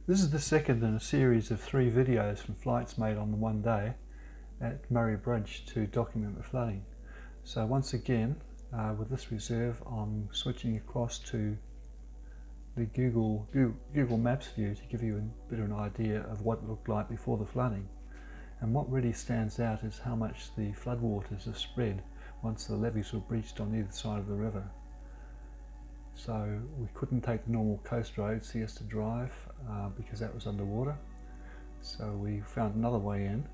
This is the second in a series of 3 videos from flights made on the one day at Murray Bridge to document the flooding. So once again, with this reserve, I'm switching across to the Google Maps view to give you a bit of an idea of what it looked like before the flooding. And what really stands out is how much the floodwaters have spread once the levees were breached on either side of the river. So we couldn't take the normal coast road, Siesta Drive, because that was underwater. So we found another way in,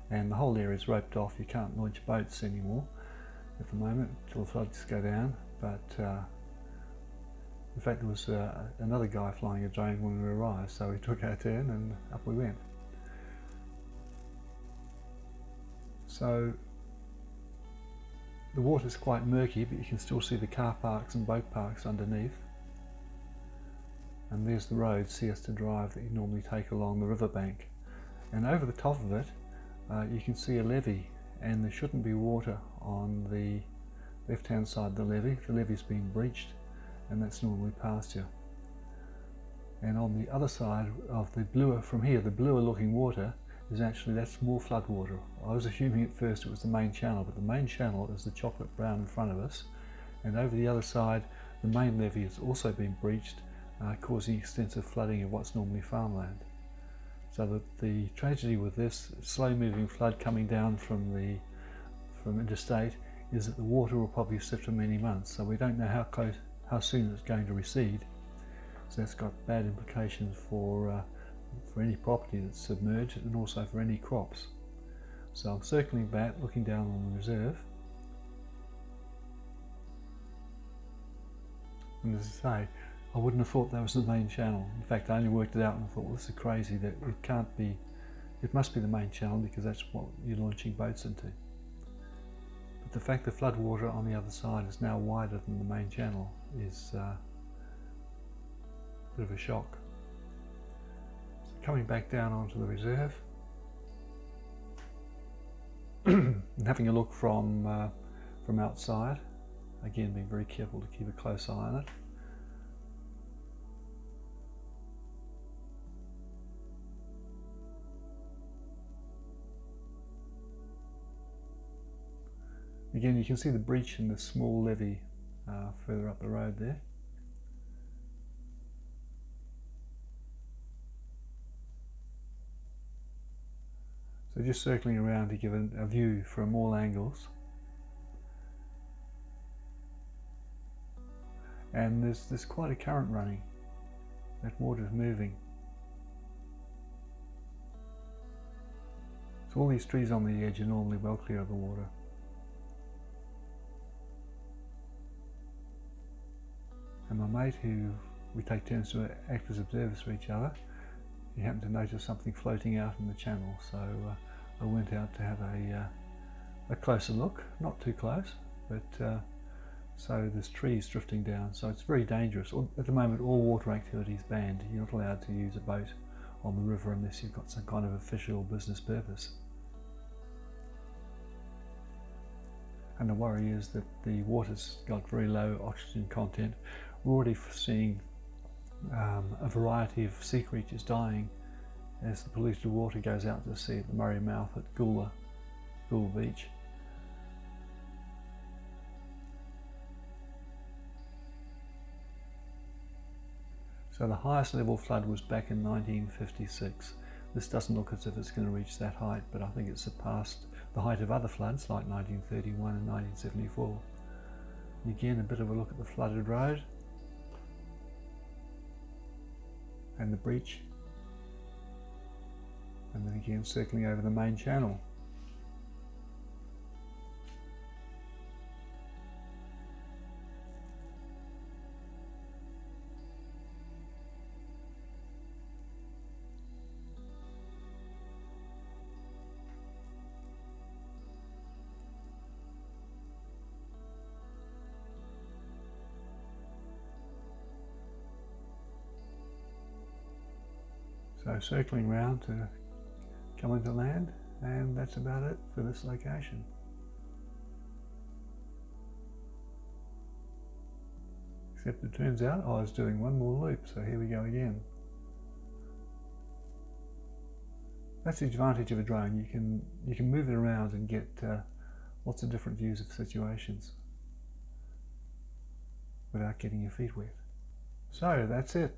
and the whole area is roped off. You can't launch boats anymore at the moment until the floods go down. But in fact, there was another guy flying a drone when we arrived, so we took our turn and up we went. So the water's quite murky, but you can still see the car parks and boat parks underneath. And there's the road, Siesta Drive, that you normally take along the riverbank. And over the top of it, you can see a levee, and there shouldn't be water on the left-hand side of the levee. The levee's been breached, and that's normally pasture. And on the other side of the bluer, from here, the bluer looking water, that's more flood water. I was assuming at first it was the main channel, but the main channel is the chocolate brown in front of us, and over the other side the main levee has also been breached, causing extensive flooding of what's normally farmland. So the tragedy with this slow moving flood coming down from interstate is that the water will probably sit for many months, so we don't know how soon it's going to recede. So that's got bad implications for any property that's submerged, and also for any crops. So I'm circling back, looking down on the reserve, and as I say, I wouldn't have thought that was the main channel. In fact, I only worked it out and thought, well, this is crazy, that it can't be, it must be the main channel because that's what you're launching boats into. But the fact the flood water on the other side is now wider than the main channel is a bit of a shock. Coming back down onto the reserve and having a look from outside, again being very careful to keep a close eye on it. Again, you can see the breach in the small levee further up the road there. So just circling around to give a view from all angles. And there's quite a current running. That water's moving. So all these trees on the edge are normally well clear of the water. And my mate, who we take turns to act as observers for each other, he happened to notice something floating out in the channel, so I went out to have a closer look, not too close, but so there's trees drifting down, so it's very dangerous. At the moment, all water activity is banned. You're not allowed to use a boat on the river unless you've got some kind of official business purpose. And the worry is that the water's got very low oxygen content. We're already seeing a variety of sea creatures dying as the polluted water goes out to the sea at the Murray mouth at Goula Beach. So the highest level flood was back in 1956. This doesn't look as if it's going to reach that height, but I think it surpassed the height of other floods like 1931 and 1974. And again, a bit of a look at the flooded road and the breach, and then again circling over the main channel. So circling round to come into land, and that's about it for this location. Except it turns out I was doing one more loop, so here we go again. That's the advantage of a drone. You can move it around and get lots of different views of situations without getting your feet wet. So that's it.